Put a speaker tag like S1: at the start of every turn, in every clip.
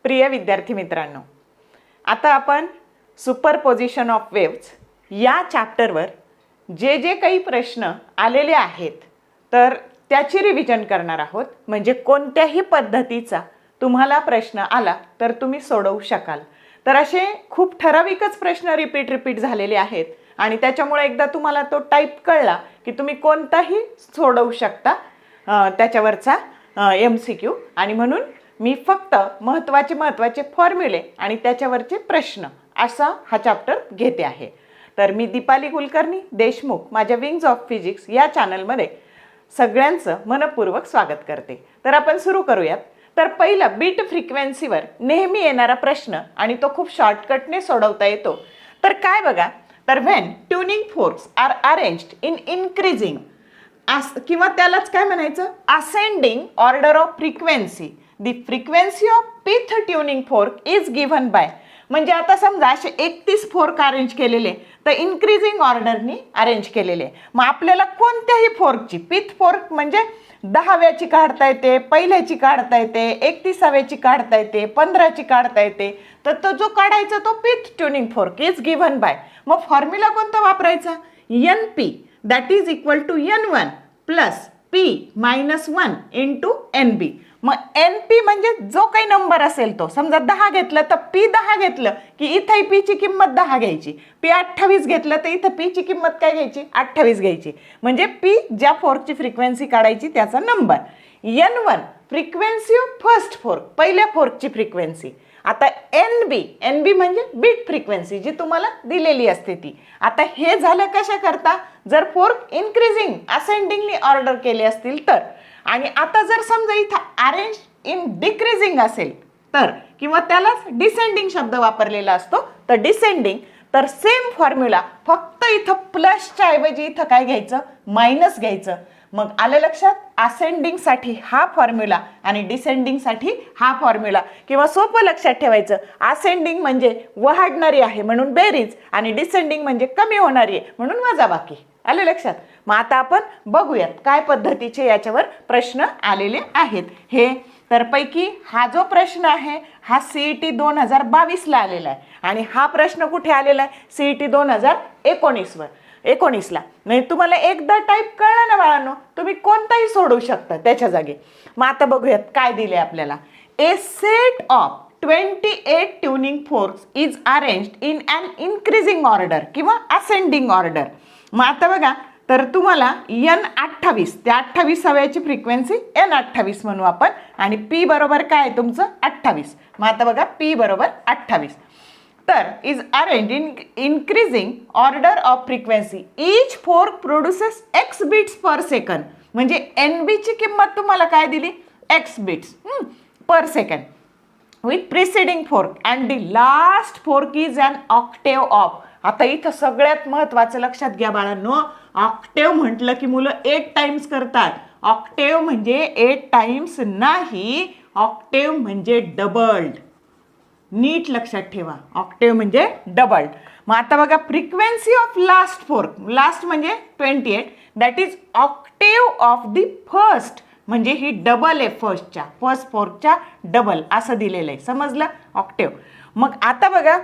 S1: प्रिय विद्यार्थी मित्रांनो, आता आपण सुपरपोजिशन ऑफ वेव्स या चॅप्टरवर जे जे काही प्रश्न आलेले आहेत तर त्याची रिव्हिजन करणार आहोत. म्हणजे कोणत्याही पद्धतीचा तुम्हाला प्रश्न आला तर तुम्ही सोडवू शकाल. तर असे खूप ठराविकच प्रश्न रिपीट झालेले आहेत आणि त्याच्यामुळे एकदा तुम्हाला तो टाईप कळला की तुम्ही कोणताही सोडवू शकता त्याच्यावरचा MCQ. आणि म्हणून मी फक्त महत्त्वाचे फॉर्म्युले आणि त्याच्यावरचे प्रश्न असा हा चॅप्टर घेते आहे. तर मी दीपाली कुलकर्णी देशमुख माझ्या विंग्स ऑफ फिजिक्स या चॅनलमध्ये सगळ्यांचं मनपूर्वक स्वागत करते. तर आपण सुरू करूयात. तर पहिला बीट फ्रिक्वेन्सीवर नेहमी येणारा प्रश्न आणि तो खूप शॉर्टकटने सोडवता येतो. तर काय बघा, तर when tuning forks are arranged in increasing किंवा त्यालाच काय म्हणायचं, ascending order of frequency, the frequency of pth tuning fork is given by. म्हणजे आता समजा असे 31 फोर्क अरेंज केलेले तर इन्क्रीजिंग ऑर्डरनी अरेंज केलेले. मग आपल्याला कोणत्याही फोर्कची पिथ फोर्क म्हणजे 10व्याची काढता येते, पहिल्याची काढता येते, 31व्याची काढता येते, 15ची काढता येते. तर तो जो काढायचा तो pth tuning fork is given by. मग फॉर्म्युला कोणता वापरायचा, NP that is equal to N1 plus P minus 1 into NB. मग NP म्हणजे जो काही नंबर असेल तो, समजा 10 घेतलं तर P 10 घेतलं की इथंही P ची किंमत 10 घ्यायची. P 28 घेतलं तर इथं P ची किंमत काय घ्यायची, 28 घ्यायची. म्हणजे P ज्या फोर्कची फ्रिक्वेन्सी काढायची त्याचा number. N1 frequency of first fork, पहिल्या फोर्कची फ्रिक्वेन्सी. आता NB म्हणजे बीट फ्रिक्वेन्सी जी तुम्हाला दिलेली असते ती. आता हे झालं कशा करता, जर फोर्क इन्क्रीजिंग असेंडिंगली ऑर्डर केले असतील तर. आणि आता जर समजा इथं अरेंज इन डिक्रीजिंग असेल तर, किंवा त्यालाच डिसेंडिंग शब्द वापरलेला असतो तर डिसेंडिंग, तर सेम फॉर्म्युला फक्त इथं प्लसच्या ऐवजी इथं काय घ्यायचं, मायनस घ्यायचं. मग आलं लक्षात, असेंडिंगसाठी हा फॉर्म्युला आणि डिसेंडिंगसाठी हा फॉर्म्युला. किंवा सोपं लक्षात ठेवायचं, असेंडिंग म्हणजे वाढणारी आहे म्हणून बेरीज आणि डिसेंडिंग म्हणजे कमी होणारी आहे म्हणून वजाबाकी. आलं लक्षात. मग आता आपण बघूयात काय पद्धतीचे याच्यावर प्रश्न आलेले आहेत हे. तर पैकी हा जो प्रश्न आहे हा CET 2022ला आलेला आहे आणि हा प्रश्न कुठे आलेला आहे, CET 2019ला. नाही तुम्हाला एकदा टाईप कळलं ना बाळांनो, तुम्ही कोणताही सोडवू शकता त्याच्या जागी. मग आता बघूयात काय दिले आपल्याला. A set of 28 tuning forks is arranged in an increasing order किंवा असेंडिंग ऑर्डर. मग आता बघा, तर तुम्हाला N28 त्या 28व्याची फ्रिक्वेन्सी N28 म्हणू आपण आणि P बरोबर काय तुमचं 28. मग आता बघा P बरोबर 28. तर is arrange in increasing order of frequency, each fork produces X beats per second. म्हणजे NB ची किंमत तुम्हाला काय दिली, X beats per second with preceding fork and the last fork is an octave of. आता इथं सगळ्यात महत्त्वाचं लक्षात घ्या बाळांनो, ऑक्टेव म्हटलं की मुलं 8 टाइम्स करतात. ऑक्टेव म्हणजे 8 टाइम्स नाही, ऑक्टेव म्हणजे डबल्ड. नीट लक्षात ठेवा, ऑक्टेव म्हणजे डबल्ड. मग आता बघा, frequency of last fork, last म्हणजे 28 that is octave of the first. म्हणजे ही डबल आहे फर्स्ट फोर्कच्या डबल असं दिलेलं आहे. समजलं, ऑक्टेव. मग आता बघा,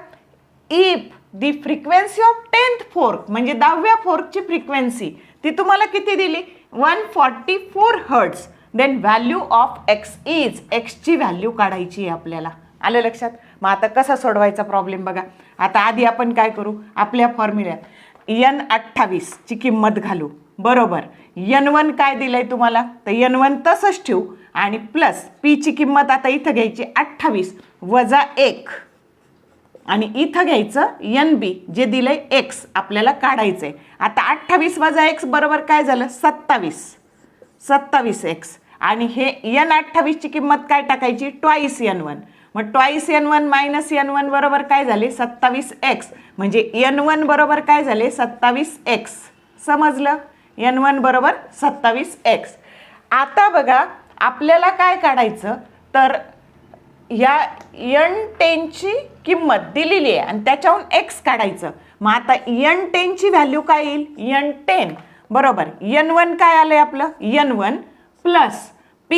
S1: if the frequency of 10th fork म्हणजे 10व्या फोर्कची फ्रिक्वेन्सी ती तुम्हाला किती दिली, 144 hertz. Then value of X is, Xची व्हॅल्यू काढायची आहे आपल्याला. आलं लक्षात. मग आता कसा सोडवायचा प्रॉब्लेम बघा. आता आधी आपण काय करू, आपल्या फॉर्म्युल्यात N28 ची किंमत घालू. बरोबर, N1 काय दिलंय तुम्हाला, तर N1 तसंच ठेवू आणि प्लस P ची किंमत आता इथं घ्यायची 28 वजा 1 आणि इथं घ्यायचं NB जे दिलंय X आपल्याला काढायचंय. आता 28 वजा X बरोबर काय झालं, 27X. आणि हे N28 ची किंमत काय टाकायची, ट्वाईस N1. मग ट्वाईस N1 मायनस N1 बरोबर काय झाले, 27X. म्हणजे N1 बरोबर काय झाले, 27X. समजलं, N1 बरोबर 27X. आता बघा आपल्याला काय काढायचं, तर ह्या n10 ची किंमत दिलेली आहे आणि त्याच्याहून x काढायचं. मग आता n10 ची व्हॅल्यू काय येईल, n10 बरोबर n1 काय आलंय आपलं, n1 प्लस p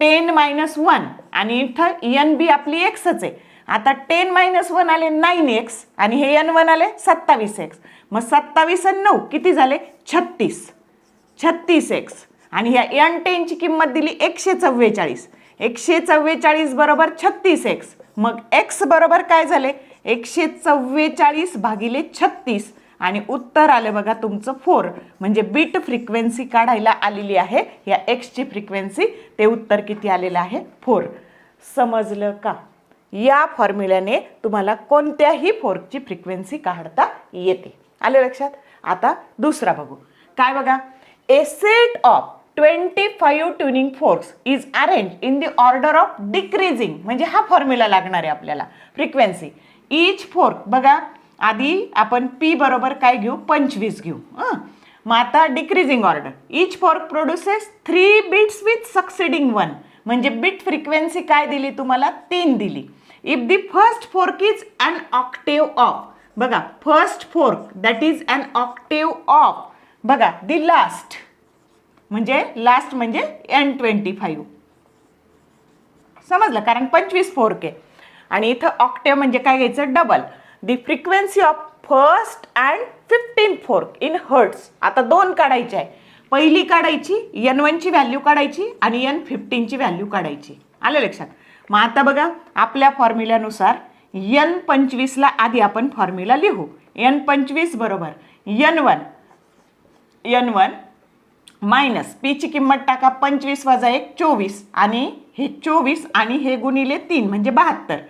S1: 10 - 1 आणि इथं nb आपली xच आहे. आता 10 - 1 आले 9x आणि हे n1 आले 27x. मग 27 आणि 9 किती झाले, 36x आणि ह्या n10 ची किंमत दिली 144. 144 बरोबर 36x. मग x बरोबर काय झाले, 144 भागिले 36 आणि उत्तर आलं बघा तुमचं 4. म्हणजे बीट फ्रिक्वेन्सी काढायला आलेली आहे या x ची फ्रिक्वेन्सी, ते उत्तर किती आलेलं आहे, 4. समजलं का? या फॉर्म्युल्याने तुम्हाला कोणत्याही फोर्कची फ्रिक्वेन्सी काढता येते. आले लक्षात? आता दुसरा बघू. काय बघा, a set of 25 tuning forks is arrange in the order of decreasing. म्हणजे हा फॉर्म्युला लागणार आहे आपल्याला फ्रिक्वेन्सी. इच फोर्क बघा, आधी आपण p बरोबर काय घेऊ, 25 घेऊ. मग आता decreasing order. Each fork produces 3 beats with succeeding 1. म्हणजे बिट फ्रिक्वेन्सी काय दिली तुम्हाला, 3 दिली. If the first fork is an octave off, बघा first fork that is an octave off, बघा द लास्ट म्हणजे n25. समजलं, कारण 25 फोर्क आहे आणि इथं ऑक्टेव म्हणजे काय घ्यायचं, double. The frequency of first and 15 fork in hertz. आता 2 काढायचे आहे. पहिली काढायची n1 ची व्हॅल्यू काढायची आणि n15 ची व्हॅल्यू काढायची. आलं लक्षात? मग आता बघा आपल्या फॉर्म्युल्यानुसार n25 ला आधी आपण फॉर्म्युला लिहू. n25 बरोबर n1 मायनस p ची किंमत टाका, 25 वजा 1 24 आणि हे 24 आणि हे गुणिले 3 म्हणजे 72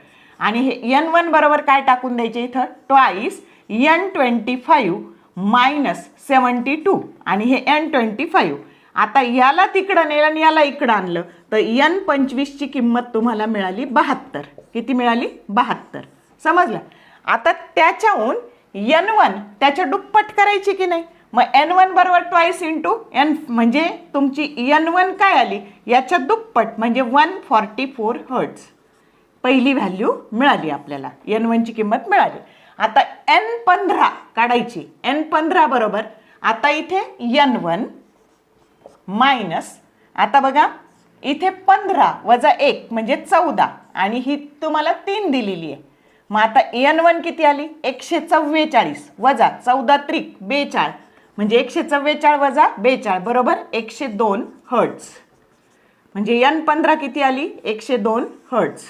S1: आणि हे n1 बरोबर काय टाकून द्यायचे इथं, ट्वाईस n25 मायनस 72 आणि हे n25. आता याला तिकडं नेलं आणि याला इकडं आणलं तर n25 ची किंमत तुम्हाला मिळाली 72. किती मिळाली, 72. समजलं? आता त्याच्याहून n1 त्याच्या दुप्पट करायची की नाही. मग n1 बरोबर ट्वाईस इंटू n म्हणजे तुमची n1 काय आली, याच्या दुप्पट म्हणजे 144 हर्ट्ज. पहिली व्हॅल्यू मिळाली आपल्याला, n1 ची किंमत मिळाली. आता n15 काढायची. n15 बरोबर आता इथे n1 मायनस, आता बघा इथे 15 वजा 1 म्हणजे 14 आणि ही तुम्हाला 3 दिलेली आहे. मग आता n1 किती आली, 144 वजा 14 त्रिक 42 म्हणजे 144 वजा 42 बरोबर 102 हर्ट्ज. म्हणजे n15 किती आली, 102 हर्ट्ज.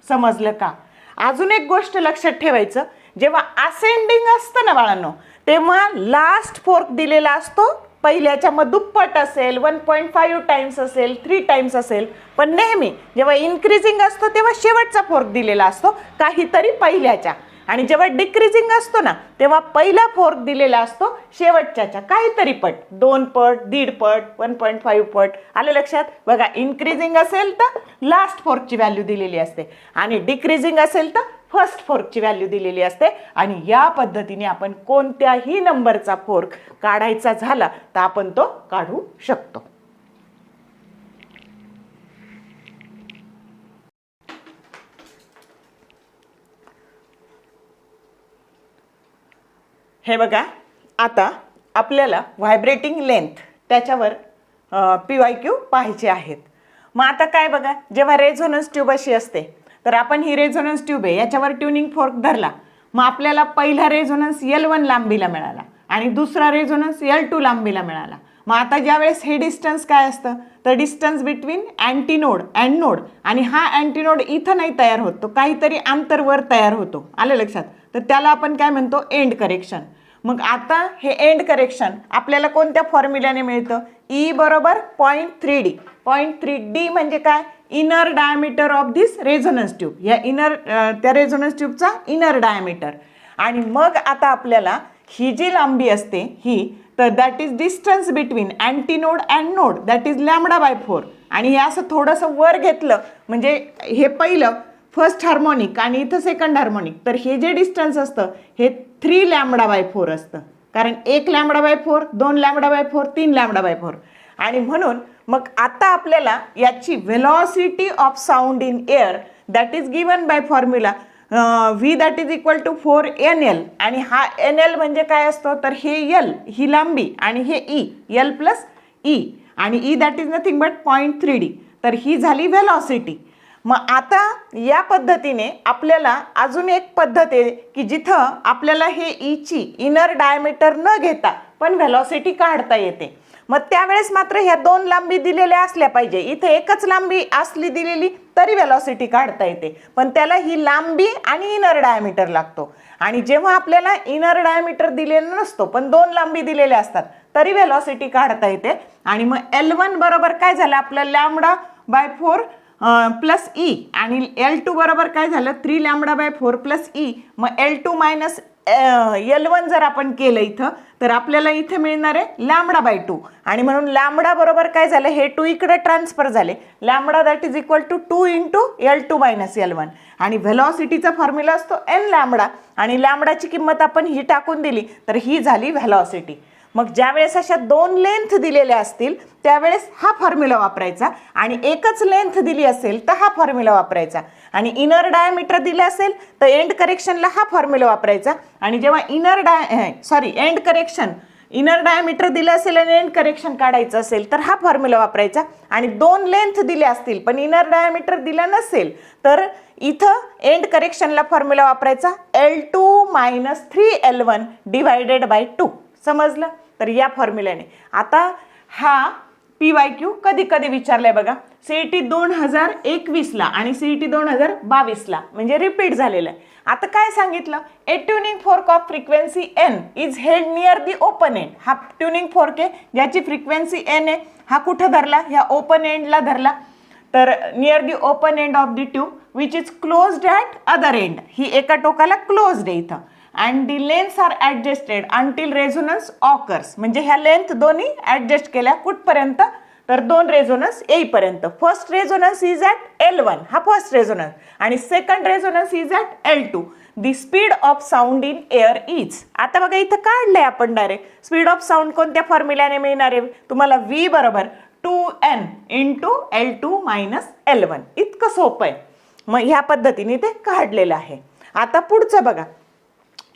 S1: समजलं का? अजून एक गोष्ट लक्षात ठेवायचं, जेव्हा असेंडिंग असतं ना बाळांनो, तेव्हा लास्ट फोर्क दिलेला असतो पहिल्याच्या मग दुप्पट असेल, 1.5 टाइम्स असेल, 3 टाइम्स असेल. पण नेहमी जेव्हा इन्क्रीजिंग असतो तेव्हा शेवटचा फोर्क दिलेला असतो काहीतरी पहिल्याच्या, आणि जेव्हा डिक्रीजिंग असतो ना तेव्हा पहिला फोर्क दिलेला असतो शेवटच्याच्या काहीतरी पट, 2 पट, 1.5 पट, 1.5 पट. आलं लक्षात? बघा इन्क्रीजिंग असेल तर लास्ट फोर्कची व्हॅल्यू दिलेली असते आणि डिक्रीजिंग असेल तर फर्स्ट फोर्कची व्हॅल्यू दिलेली असते. आणि या पद्धतीने आपण कोणत्याही नंबरचा फोर्क काढायचा झाला तर आपण तो काढू शकतो. हे बघा, आता आपल्याला व्हायब्रेटिंग लेंथ त्याच्यावर PYQ पाहायचे आहेत. मग आता काय बघा, जेव्हा रेझोनन्स ट्यूब अशी असते तर आपण ही रेझोनन्स ट्यूब आहे याच्यावर ट्युनिंग फोर्क धरला, मग आपल्याला पहिला रेझोनन्स L1 लांबीला मिळाला आणि दुसरा रेझोनन्स L2 लांबीला मिळाला. मग आता ज्यावेळेस हे डिस्टन्स काय असतं तर distance between antinode and node, आणि हा अँटीनोड इथं नाही तयार होत, तो काहीतरी अंतरवर तयार होतो. आलं लक्षात? तर त्याला आपण काय म्हणतो, एंड करेक्शन. मग आता हे एंड करेक्शन आपल्याला कोणत्या फॉर्म्युल्याने मिळतं, E बरोबर 0.3D. 0.3D म्हणजे काय, inner diameter of this resonance tube. या त्या रेझोनन्स ट्यूबचा इनर डायमीटर. आणि मग आता आपल्याला ही जी लांबी असते ही, तर that is distance between antinode and node, that is λ/4. आणि हे असं थोडंसं वर घेतलं म्हणजे हे पहिलं फर्स्ट हार्मोनिक आणि इथं सेकंड हार्मोनिक, तर हे जे डिस्टन्स असतं हे 3 λ/4 असतं. कारण 1 λ/4, 2 λ/4, 3 λ/4. आणि म्हणून मग आता आपल्याला याची velocity of sound in air that is given by formula V that is equal to 4NL आणि हा NL म्हणजे काय असतो तर हे L ही लांबी आणि हे E L प्लस E आणि E that is nothing but 0.3D तर ही झाली व्हेलॉसिटी. मग आता या पद्धतीने आपल्याला अजून एक पद्धत आहे की जिथं आपल्याला हे ईची इनर डायमीटर न घेता पण व्हेलॉसिटी काढता येते. मग त्यावेळेस मात्र ह्या दोन लांबी दिलेल्या असल्या पाहिजे. इथे एकच लांबी असली दिलेली तरी व्हेलॉसिटी काढता येते, पण त्याला ही लांबी आणि इनर डायमीटर लागतो. आणि जेव्हा आपल्याला इनर डायमीटर दिलेला नसतो पण दोन लांबी दिलेल्या असतात तरी व्हेलॉसिटी काढता येते. आणि मग L1 बरोबर काय झालं आपलं λ/4 प्लस E आणि L2 बरोबर काय झालं 3λ/4 प्लस E. मग L2 मायनस L1 जर आपण केलं इथं तर आपल्याला इथे मिळणार आहे λ/2 आणि म्हणून लॅम्बडा बरोबर काय झालं हे 2 इकडे ट्रान्सफर झाले. Lambda that is equal to 2 into L2 minus L1 आणि व्हेलॉसिटीचा फॉर्म्युला असतो n लॅम्बडा आणि लॅम्बडाची किंमत आपण ही टाकून दिली तर ही झाली व्हेलॉसिटी. मग ज्यावेळेस अशा दोन लेंथ दिलेल्या असतील त्यावेळेस हा फॉर्म्युला वापरायचा आणि एकच लेंथ दिली असेल तर हा फॉर्म्युला वापरायचा आणि इनर डायमीटर दिलं असेल तर एंड करेक्शनला हा फॉर्म्युला वापरायचा. आणि जेव्हा इनर डायमीटर दिलं असेल आणि एंड करेक्शन काढायचं असेल तर हा फॉर्म्युला वापरायचा. आणि दोन लेंथ दिले असतील पण इनर डायमीटर दिला नसेल तर इथं एंड करेक्शनला फॉर्म्युला वापरायचा L2 minus 3L1 divided by 2. समजलं. तर या फॉर्म्युल्याने आता हा PYQ कधी कधी विचारलाय बघा. CET 2021ला आणि CET 2022ला म्हणजे रिपीट झालेलं आहे. आता काय सांगितलं a tuning fork of frequency N is held near the open end. हा ट्युनिंग फोर्क आहे ज्याची फ्रिक्वेन्सी N आहे. हा कुठं धरला ह्या ओपन एंडला धरला तर near the open end of the tube which is closed at other end. ही एका टोकाला क्लोज्ड आहे इथं. And the lengths are adjusted until resonance occurs. म्हणजे ह्या लेंथ दोन्ही ॲडजस्ट केल्या कुठपर्यंत तर दोन रेझोनन्स येईपर्यंत. First resonance is at L1 हा फर्स्ट रेझोनन्स आणि second resonance is at L2. The speed of sound in air is. आता बघा इथं काढलंय आपण डायरेक्ट स्पीड ऑफ साऊंड कोणत्या फॉर्म्युल्याने मिळणार आहे तुम्हाला V बरोबर 2N into L2 minus L1. इतकं सोपं आहे. मग ह्या पद्धतीने ते काढलेलं आहे. आता पुढचं बघा.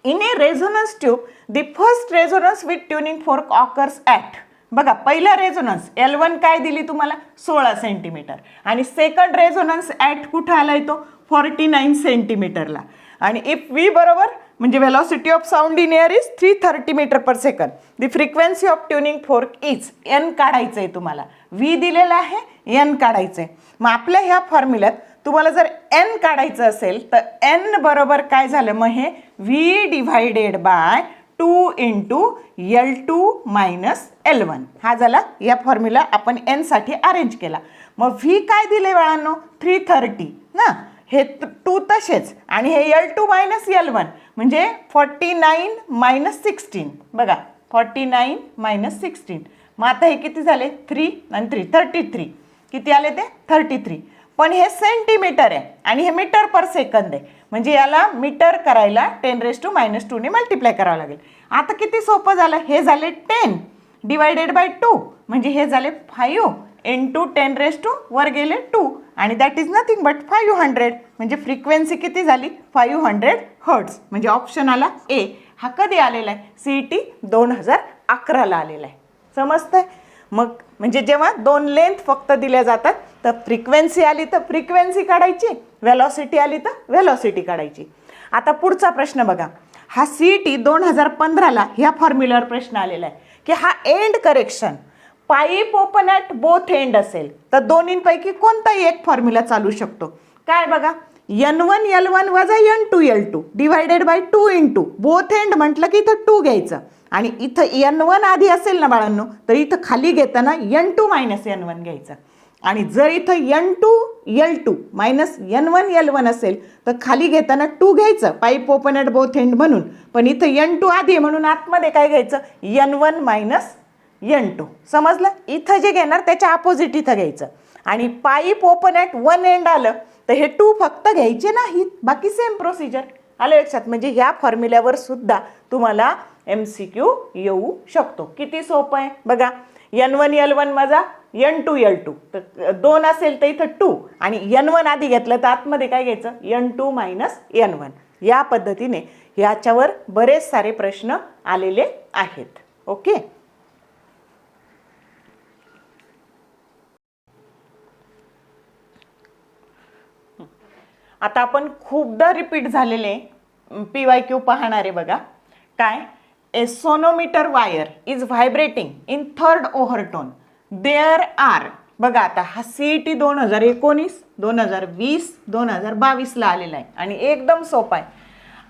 S1: In a resonance tube, the first resonance with tuning fork occurs at. बघा पहिला रेझोनन्स L1 काय दिली तुम्हाला 16 सेंटीमीटर आणि सेकंड रेझोनन्स ॲट कुठं आलाय तो 49 सेंटीमीटरला. आणि इफ V बरोबर म्हणजे velocity of sound in air is 330 meter per second. The frequency of tuning fork is N काढायचं आहे तुम्हाला. V दिलेला आहे N काढायचं आहे. मग आपल्या ह्या फॉर्म्युल्यात तुम्हाला जर N काढायचं असेल तर N बरोबर काय झालं मग हे V divided by 2 into L2 minus L1 हा झाला. या फॉर्म्युला आपण N साठी अरेंज केला. मग V काय दिले बाळांनो 330 ना हे 2 तसेच आणि हे L2 मायनस L1 म्हणजे 49 मायनस 16. बघा 49 मायनस 16. मग आता हे किती झाले 3 आणि 3 33. किती आले ते 33. पण हे सेंटीमीटर आहे आणि हे मीटर पर सेकंद आहे म्हणजे याला मीटर करायला 10⁻² ने मल्टिप्लाय करावं लागेल. आता किती सोपं झालं हे झाले 10 डिवायडेड बाय 2 म्हणजे हे झाले 5 इंटू 10⁻² वर गेले 2 आणि दॅट इज नथिंग बट 500 म्हणजे फ्रिक्वेन्सी किती झाली 500 हर्ट्स. म्हणजे ऑप्शन आला ए. हा कधी आलेला आहे CET 2011ला आलेला आहे. समजतंय. मग म्हणजे जेव्हा दोन लेंथ फक्त दिल्या जातात तर फ्रिक्वेन्सी आली तर फ्रिक्वेन्सी काढायची, व्हेलॉसिटी आली तर व्हेलॉसिटी काढायची. आता पुढचा प्रश्न बघा. हा CET 2015ला ह्या फॉर्म्युल्यावर प्रश्न आलेला आहे की हा end correction pipe open at both end असेल तर दोन्हींपैकी कोणताही एक फॉर्म्युला चालू शकतो. काय बघा N1 L1 वजा N2 L2 divided by 2 into both end म्हटलं की इथं 2 घ्यायचं आणि इथं N1 आधी असेल ना बाळांनो तर इथं खाली घेताना N2 मायनस N1 घ्यायचं आणि जर इथं N2 L2 minus N1 L1 असेल तर खाली घेताना 2 घ्यायचं pipe open at both end म्हणून. पण इथं N2 आधी आहे म्हणून आतमध्ये काय घ्यायचं N1 मायनस N2. समजलं. इथं जे घेणार त्याच्या अपोजिट इथं घ्यायचं आणि pipe open at one end आलं तर हे 2 फक्त घ्यायचे नाहीत बाकी सेम प्रोसिजर. आलं लक्षात. म्हणजे ह्या फॉर्म्युल्यावर सुद्धा तुम्हाला MCQ येऊ शकतो. किती सोपं आहे बघा. N1 L1 वजा N2 L2, तर 2 असेल तर इथं 2 आणि N1 आधी घेतलं तर आतमध्ये काय घ्यायचं, N2 मायनस N1. या पद्धतीने याच्यावर बरेच सारे प्रश्न आलेले आहेत. ओके. आता आपण खूपदा रिपीट झालेले PYQ पाहणार आहे बघा. काय, a sonometer wire is vibrating in third overtone. There are, बघा आता हा CET 2019, 2020, 2022 ला आलेला आहे आणि एकदम सोपा आहे.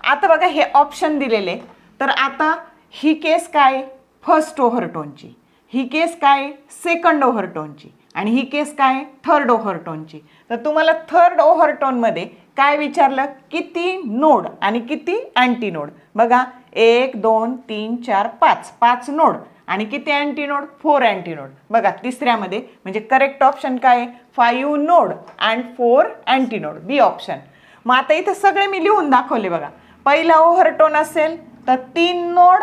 S1: आता बघा हे ऑप्शन दिलेले, तर आता ही केस काय, फर्स्ट ओव्हरटोनची, ही केस काय, सेकंड ओव्हरटोनची आणि ही केस काय, थर्ड ओव्हरटोनची. तर तुम्हाला थर्ड ओव्हरटोनमध्ये काय विचारलं, किती नोड आणि किती अँटी नोड. बघा 1 2 3 4 5, 5 नोड आणि किती अँटी नोड, 4 अँटी नोड. बघा तिसऱ्यामध्ये म्हणजे करेक्ट ऑप्शन काय, 5 node and 4 antinode, B option. मग आता इथं सगळे मी लिहून दाखवले बघा. पहिला ओव्हरटोन असेल तर 3 नोड,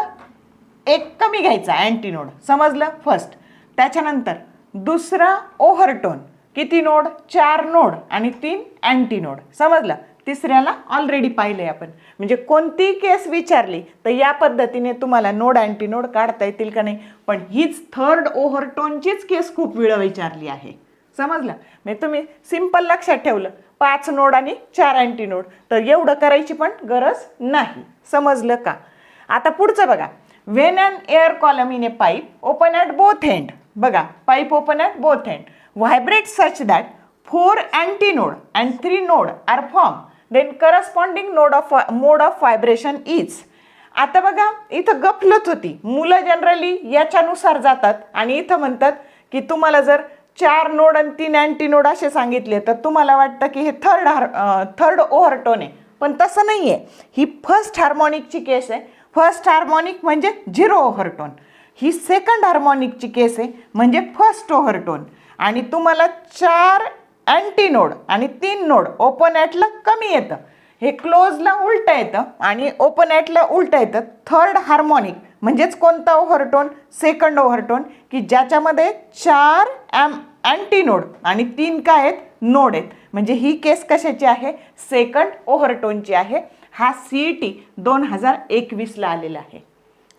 S1: एक कमी घ्यायचा अँटी नोड, समजलं, फर्स्ट. त्याच्यानंतर दुसरा ओव्हरटोन किती नोड, 4 नोड आणि 3 अँटी नोड, समजलं. तिसऱ्याला ऑलरेडी पाहिलंय आपण. म्हणजे कोणती केस विचारली तर या पद्धतीने तुम्हाला नोड अँटी नोड काढता येतील का नाही. पण हीच थर्ड ओव्हरटोनचीच केस खूप वेळा विचारली आहे, समजलं. म्हणजे तुम्ही सिंपल लक्षात ठेवलं 5 नोड आणि 4 अँटी नोड, तर एवढं करायची पण गरज नाही, समजलं का. आता पुढचं बघा, when an air column in a pipe open at both end. बघा pipe open at both end vibrate such that 4 antinode and 3 node are form, then corresponding mode of vibration is. आता बघा इथं गफलत होती, मुलं generally याच्यानुसार जातात आणि इथं म्हणतात की तुम्हाला जर 4 नोड आणि 3 अँटी नोड असे सांगितले तर तुम्हाला वाटतं की हे थर्ड ओव्हरटोन आहे, पण तसं नाही आहे. ही फर्स्ट हार्मोनिकची केस आहे. फर्स्ट हार्मोनिक म्हणजे 0 ओव्हरटोन. ही सेकंड हार्मोनिकची केस आहे म्हणजे फर्स्ट ओव्हरटोन. आणि तुम्हाला 4 अँटी नोड आणि 3 नोड ओपन ॲटला कमी येतं, हे क्लोजला उलटं येतं आणि ओपन ॲटला उलटं येतं. थर्ड हार्मोनिक म्हणजेच कोणता ओव्हरटोन, सेकंड ओव्हरटोन, की ज्याच्यामध्ये 4 अँटी नोड आणि 3 काय आहेत, नोड आहेत. म्हणजे ही केस कशाची आहे, सेकंड ओव्हरटोनची आहे. हा CET 2021 ला आलेला आहे,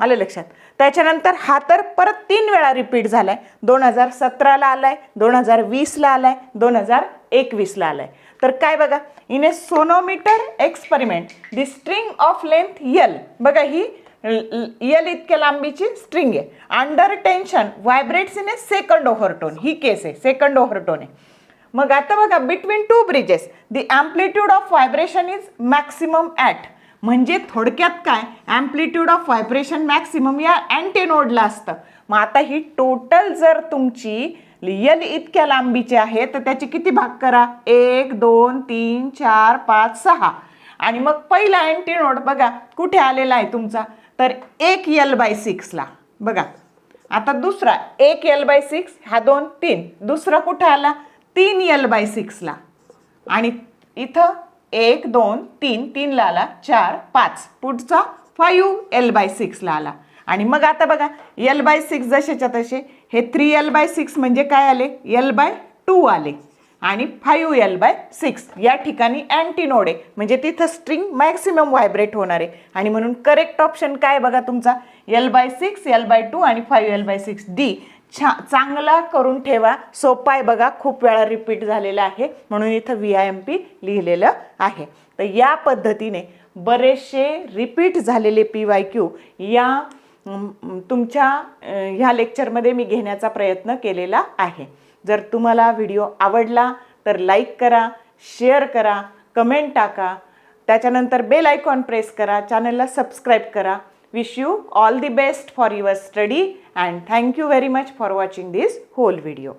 S1: आलं लक्षात. त्याच्यानंतर हा तर परत 3 वेळा रिपीट झालाय. 2017 ला आलाय, 2020 ला आलाय, 2021 ला आलाय. तर काय बघा, in a sonometer experiment the string of length L, बघा ही L इतक्या लांबीची स्ट्रिंग आहे, under tension vibrates in a second overtone. ही केस आहे, सेकंड ओव्हरटोन आहे. मग आता बघा, between 2 bridges the amplitude of vibration is maximum at. म्हणजे थोडक्यात काय, ॲम्प्लिट्यूड ऑफ व्हायब्रेशन मॅक्सिमम या अँटी नोडला असतं. मग आता ही टोटल जर तुमची L इतक्या लांबीची आहे तर त्याचे किती भाग करा, 1 2 3 4 5 6. आणि मग पहिला अँटी नोड बघा कुठे आलेला आहे तुमचा, तर 1 L/6 ला. बघा आता दुसरा 1 L/6, हा 2 3, दुसरा कुठे आला, 3 L/6 ला. आणि इथं 1 2 3, 3 ला आला, 4 5, पुढचा 5 L/6 ला आला. आणि मग आता बघा L/6 जसेच्या तसे हे 3 L/6 म्हणजे काय आले, L/2 आले आणि 5 L/6 या ठिकाणी अँटी नोड आहे, म्हणजे तिथं स्ट्रिंग मॅक्सिमम व्हायब्रेट होणार आहे. आणि म्हणून करेक्ट ऑप्शन काय बघा तुमचा, L/6, L/2 आणि 5 L/6, डी. चांगला करून ठेवा, सोपा आहे बघा, खूप वेळा रिपीट झालेला आहे म्हणून इथं VIMP लिहिलेलं आहे. तर या पद्धतीने बरेचसे रिपीट झालेले PYQ या तुमच्या ह्या लेक्चरमध्ये मी घेण्याचा प्रयत्न केलेला आहे. जर तुम्हाला व्हिडिओ आवडला तर लाईक करा, शेअर करा, कमेंट टाका, त्याच्यानंतर बेल आयकॉन प्रेस करा, चॅनलला सबस्क्राईब करा. Wish you all the best for your study and thank you very much for watching this whole video.